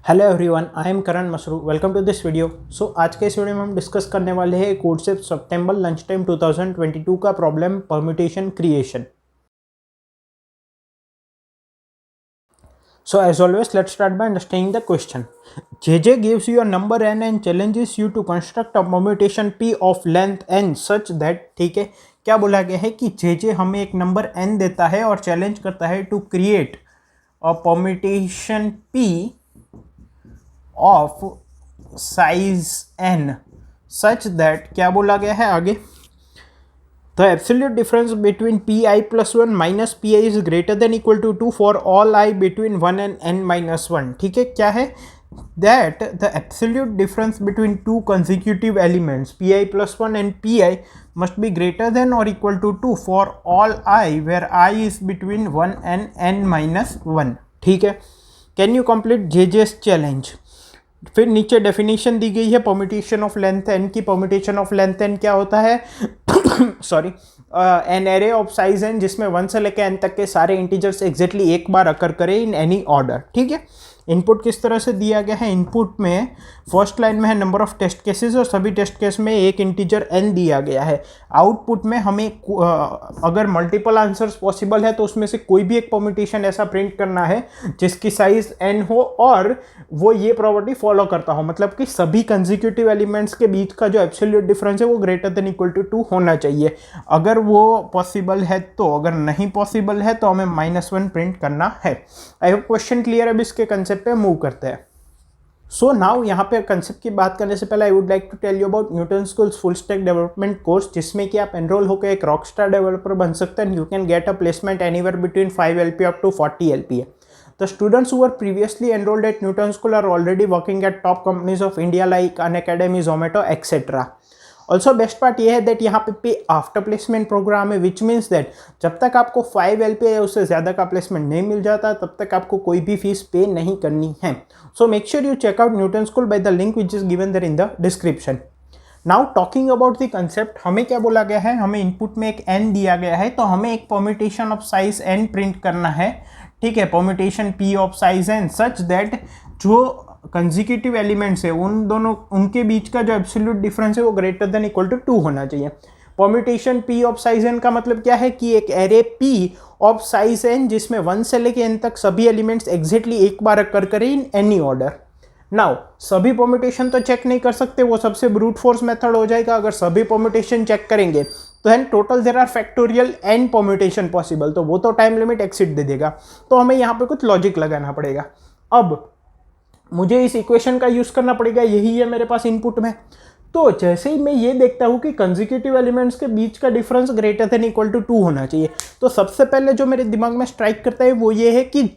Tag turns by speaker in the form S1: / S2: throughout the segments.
S1: Hello everyone, I am Karan Masru. Welcome to this video. आज के इस वीडियो में हम डिस्कस करने वाले हैं कोड से सितंबर लंच टाइम 2022 का problem permutation creation. So as always, let's start by understanding the question. JJ gives you a number n and challenges you to construct a permutation p of length n such that, ठीक है, क्या बोला गया है कि JJ हमें एक number n देता है और चैलेंज करता है to create a permutation p of size n such that, क्या बोला गया है आगे, the absolute difference between pi plus 1 minus pi is greater than equal to 2 for all i between 1 and n minus 1। ठीक है, क्या है that the absolute difference between two consecutive elements pi plus 1 and pi must be greater than और equal to 2 for all i where i is between 1 and n minus 1। ठीक है, can you complete JJ's challenge. फिर नीचे definition दी गई है permutation of length n की। Permutation of length n क्या होता है sorry, an array of size n जिसमें 1 से लेकर n तक के सारे इंटीजर्स एग्जैक्टली एक बार अकर करें इन एनी ऑर्डर। ठीक है, इनपुट किस तरह से दिया गया है, इनपुट में फर्स्ट लाइन में है नंबर ऑफ टेस्ट केसेस और सभी टेस्ट केस में एक इंटीजर n दिया गया है। आउटपुट में हमें अगर मल्टीपल आंसर्स पॉसिबल है तो उसमें से कोई भी एक परम्यूटेशन ऐसा प्रिंट करना है जिसकी साइज n हो और वो ये प्रॉपर्टी फॉलो करता हो, मतलब कि सभी कंसेक्यूटिव एलिमेंट्स के बीच का जो एब्सोल्यूट डिफरेंस है वो ग्रेटर देन इक्वल टू 2 होना चाहिए। अगर वो पॉसिबल है तो, अगर नहीं पॉसिबल है तो हमें -1 प्रिंट करना है। आई होप क्वेश्चन क्लियर है। अब इसके कंसेप्ट पे मूव करते हैं। सो नाउ यहाँ पे कंसेप्ट की बात करने से पहले I would like to tell you about Newton school's full stack development course, जिसमें कि आप एनरोल होकर एक रॉकस्टार डेवलपर बन सकते हैं। You can get a placement anywhere between 5 LPA up to 40 LPA। The students who were previously enrolled at Newton School are already working at top companies of India like Unacademy, Zomato, etc. Also best part ये है that यहाँ पे after placement programme है, which means that जब तक आपको 5 LPA या उससे ज़्यादा का प्लेसमेंट नहीं मिल जाता तब तक आपको कोई भी फीस पे नहीं करनी है। So make sure you check out Newton school by the link which is given there in the description. Now talking about the concept, हमें क्या बोला गया है, हमें इनपुट में एक n दिया गया है तो हमें एक permutation of size n print करना है। ठीक है, permutation p of size n such that जो कंसेक्यूटिव एलिमेंट्स है उनके बीच का जो एब्सोल्यूट डिफरेंस है वो ग्रेटर देन इक्वल टू 2 होना चाहिए। Permutation p of size n का मतलब क्या है कि एक array p of size n जिसमें 1 से लेके n तक सभी एलिमेंट्स एग्जैक्टली एक बार अकर करें इन एनी ऑर्डर। नाउ सभी परम्यूटेशन तो चेक नहीं कर सकते, वो सबसे ब्रूट फोर्स मेथड हो जाएगा। अगर सभी परम्यूटेशन चेक करेंगे तो then total there are factorial n permutation possible, तो वो तो टाइम लिमिट एक्सीड दे देगा। तो हमें यहाँ पे कुछ लॉजिक लगाना पड़ेगा। अब मुझे इस इक्वेशन का यूज करना पड़ेगा, यही है मेरे पास इनपुट में। तो जैसे ही मैं ये देखता हूँ कि कंसेक्यूटिव एलिमेंट्स के बीच का difference greater than equal to 2 होना चाहिए, तो सबसे पहले जो मेरे दिमाग में स्ट्राइक करता है वो ये है कि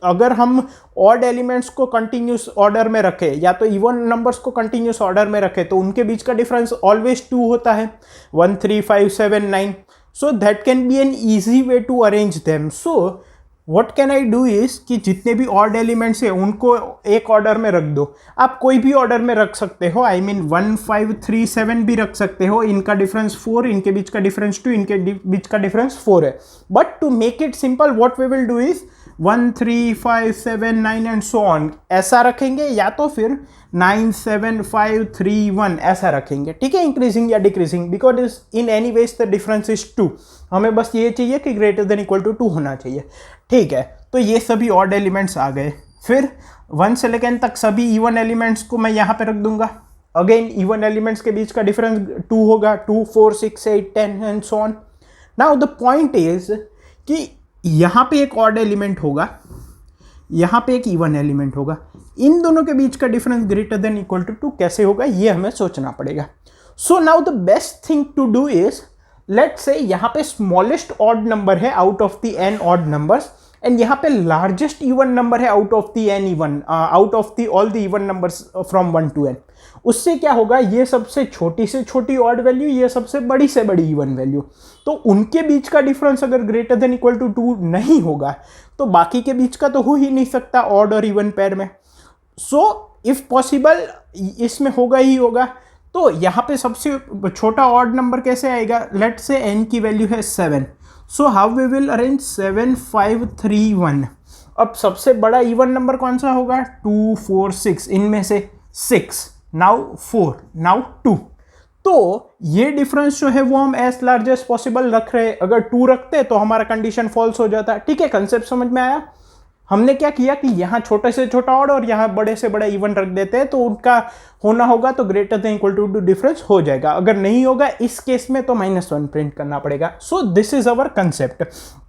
S1: अगर हम ऑड एलिमेंट्स को कंटिन्यूस ऑर्डर में रखें या तो इवन नंबर्स को कंटिन्यूस ऑर्डर में रखें तो उनके बीच का डिफरेंस ऑलवेज 2 होता है, 1 3 5 7 9। So that can be an easy way to arrange them. So what can I do is कि जितने भी ऑड एलिमेंट्स हैं उनको एक ऑर्डर में रख दो। आप कोई भी ऑर्डर में रख सकते हो, आई मीन 1 5 3 7 भी रख सकते हो। इनका डिफरेंस 4, इनके बीच का डिफरेंस 2, इनके बीच का डिफरेंस 4 है। But to make it simple what we will do is 1 3 5 7 9 and so on ऐसा रखेंगे, या तो फिर 9 7 5 3 1 ऐसा रखेंगे। ठीक है, इंक्रीजिंग या decreasing, because in any ways the difference is 2। हमें बस ये चाहिए कि ग्रेटर देन इक्वल टू 2 होना चाहिए। ठीक है, तो ये सभी ऑड एलिमेंट्स आ गए। फिर 1 से लेकर n तक सभी इवन एलिमेंट्स को मैं यहाँ पे रख दूंगा। अगेन इवन एलिमेंट्स के बीच का डिफरेंस 2 होगा, 2 4 6 8 10 and so on. Now the point is कि यहाँ पे एक ऑड एलिमेंट होगा, यहाँ पे एक इवन एलिमेंट होगा, इन दोनों के बीच का difference greater than equal to 2 कैसे होगा ये हमें सोचना पड़ेगा। So now the best thing to do is, let's say यहाँ पे स्मॉलेस्ट ऑड नंबर है out of the n odd numbers and यहाँ पे लार्जेस्ट इवन नंबर है out of the n even, out of the all the even numbers from 1 to n। उससे क्या होगा, ये सबसे छोटी से छोटी ऑड वैल्यू, ये सबसे बड़ी से बड़ी इवन वैल्यू, तो उनके बीच का डिफरेंस अगर ग्रेटर देन इक्वल टू 2 नहीं होगा तो बाकी के बीच का तो हो ही नहीं सकता ऑड और इवन पेयर में। सो इफ पॉसिबल इसमें होगा ही होगा। तो यहाँ पे सबसे छोटा ऑड नंबर कैसे आएगा, लेट्स से n की वैल्यू है 7। So how we will arrange 7 5 3 1। अब सबसे बड़ा इवन नंबर कौन सा होगा? 2 4 6, इनमें से 6, नाउ 4, नाउ 2। तो ये डिफरेंस जो है वो हम एज लार्ज एज पॉसिबल रख रहे हैं। अगर 2 रखते तो हमारा कंडीशन फॉल्स हो जाता। ठीक है, कंसेप्ट समझ में आया? हमने क्या किया कि यहाँ छोटे से छोटा ऑड और यहाँ बड़े से बड़ा इवन रख देते हैं, तो उनका होना होगा तो greater than equal to difference हो जाएगा। अगर नहीं होगा इस केस में तो -1 प्रिंट करना पड़ेगा। So this is our concept.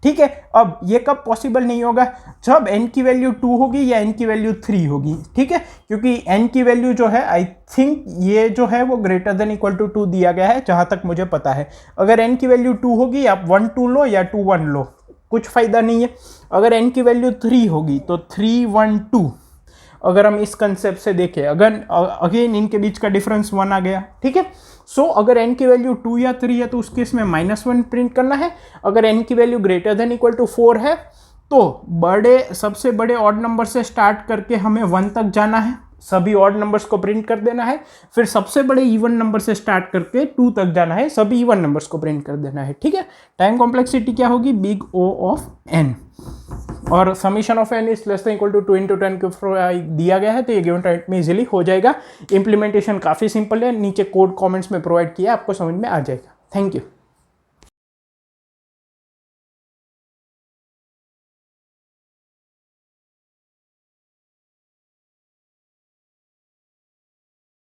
S1: ठीक है, अब ये कब पॉसिबल नहीं होगा? जब n की वैल्यू 2 होगी या n की वैल्यू 3 होगी। ठीक है, क्योंकि n की वैल्यू जो है आई थिंक ये जो है वो ग्रेटर देन इक्वल टू 2 दिया गया है जहां तक मुझे पता है। अगर n की वैल्यू 2 होगी, आप 1 2 लो या 2 1 लो, कुछ फायदा नहीं है। अगर n की वैल्यू 3 होगी तो 3 1 2। अगर हम इस कंसेप्ट से देखें, अगर अगेन इनके बीच का डिफरेंस 1 आ गया। ठीक है, सो अगर n की वैल्यू 2 या 3 है तो उस केस में -1 प्रिंट करना है। अगर n की value greater than equal to 4 है तो सबसे बड़े ऑड नंबर से स्टार्ट करके हमें 1 तक जाना है, सभी ऑड नंबर्स को प्रिंट कर देना है। फिर सबसे बड़े इवन नंबर से स्टार्ट करके 2 तक जाना है, सभी इवन नंबर्स को प्रिंट कर देना है। ठीक है, टाइम कॉम्प्लेक्सिटी क्या होगी? बिग O ऑफ n, और summation of n is less than equal to 2 × 10 cube दिया गया है, तो ये गिवन टाइम में इजीली हो जाएगा। इंप्लीमेंटेशन काफ़ी सिंपल है, नीचे कोड कमेंट्स में प्रोवाइड किया, आपको समझ में आ जाएगा। Thank you.